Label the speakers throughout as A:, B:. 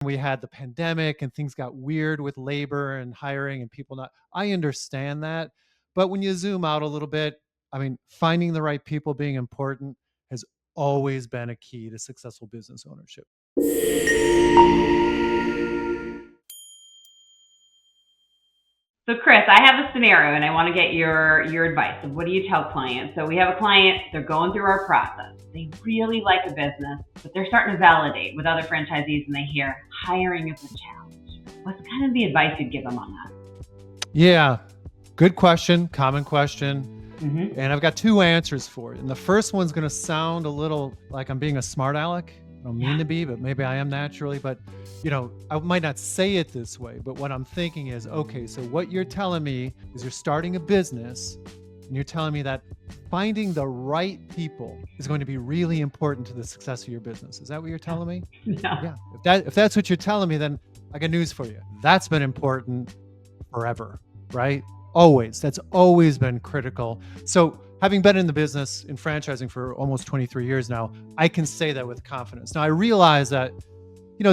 A: We had the pandemic and things got weird with labor and hiring and people not, I understand that. But when you zoom out a little bit, I mean, finding the right people being important has always been a key to successful business ownership.
B: So Kris, I have a scenario and I want to get your advice. So what do you tell clients? So we have a client, they're going through our process. They really like a business, but they're starting to validate with other franchisees and they hear hiring is a challenge. What's kind of the advice you'd give them on that?
A: Yeah, good question, common question.
B: Mm-hmm.
A: And I've got two answers for it. And the first one's going to sound a little like I'm being a smart aleck. I don't mean to be, but maybe I am naturally. But, I might not say it this way, but what I'm thinking is, okay, so what you're telling me is you're starting a business and you're telling me that finding the right people is going to be really important to the success of your business. Is that what you're telling me?
B: Yeah.
A: If that's what you're telling me, then I got news for you. That's been important forever, right? Always. That's always been critical. So having been in the business in franchising for almost 23 years now, I can say that with confidence. Now I realize that,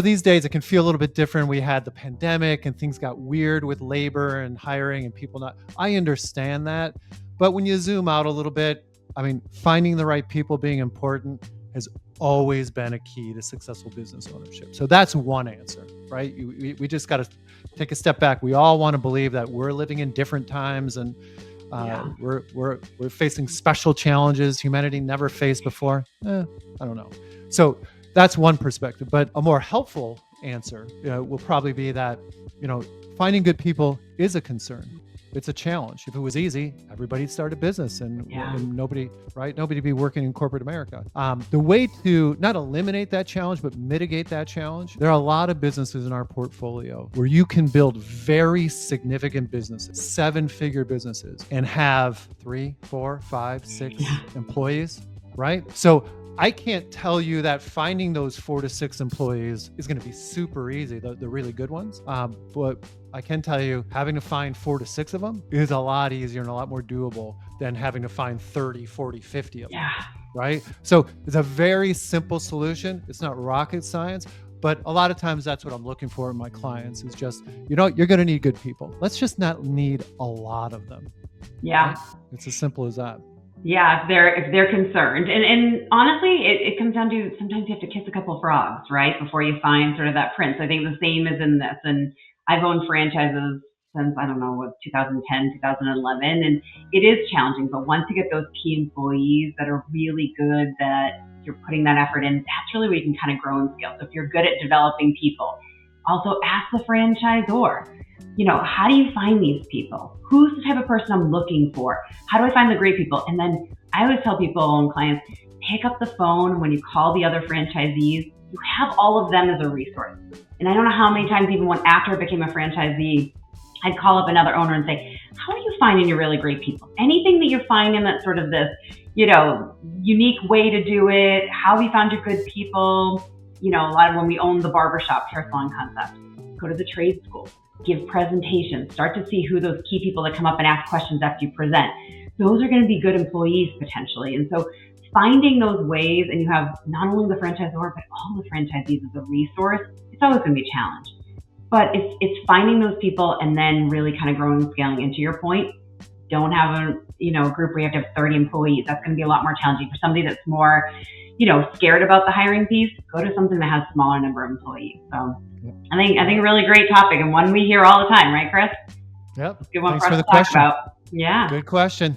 A: these days it can feel a little bit different. We had the pandemic and things got weird with labor and hiring and people not, I understand that. But when you zoom out a little bit, I mean, finding the right people being important has always been a key to successful business ownership. So that's one answer, right? We just got to take a step back. We all want to believe that we're living in different times and we're facing special challenges humanity never faced before. I don't know. So that's one perspective, but a more helpful answer will probably be that, finding good people is a concern. It's a challenge. If it was easy, everybody'd start a business and nobody be working in corporate America. The way to not eliminate that challenge, but mitigate that challenge, there are a lot of businesses in our portfolio where you can build very significant businesses, 7-figure businesses, and have 3, 4, 5, 6 employees, right? So I can't tell you that finding those 4 to 6 employees is going to be super easy, the really good ones. But I can tell you having to find 4 to 6 of them is a lot easier and a lot more doable than having to find 30, 40, 50 of them, right? So it's a very simple solution. It's not rocket science, but a lot of times that's what I'm looking for in my clients is just, you're going to need good people. Let's just not need a lot of them.
B: Yeah.
A: Right? It's as simple as that.
B: Yeah, if they're concerned. And honestly, it comes down to sometimes you have to kiss a couple of frogs, right? Before you find sort of that prince. I think the same is in this. And I've owned franchises since, 2010, 2011. And it is challenging. But once you get those key employees that are really good, that you're putting that effort in, that's really where you can kind of grow and scale. So if you're good at developing people, also ask the franchisor, how do you find these people? Who's the type of person I'm looking for? How do I find the great people? And then I always tell people and clients, pick up the phone when you call the other franchisees. You have all of them as a resource. And I don't know how many times, even when after I became a franchisee, I'd call up another owner and say, how are you finding your really great people? Anything that you're finding that's sort of this, unique way to do it. How have you found your good people? A lot of when we owned the barbershop hair salon concept, go to the trade school, give presentations, start to see who those key people that come up and ask questions after you present. Those are going to be good employees potentially. And so finding those ways, and you have not only the franchisor, but all the franchisees as a resource, it's always going to be a challenge. But it's finding those people and then really kind of growing and scaling. And to your point, don't have a group where you have to have 30 employees. That's going to be a lot more challenging. For somebody that's more scared about the hiring piece, go to something that has a smaller number of employees. So I think a really great topic and one we hear all the time, right, Chris?
A: Yep.
B: Good one
A: Thanks
B: for us
A: for the
B: to talk
A: question.
B: about. Yeah.
A: Good question.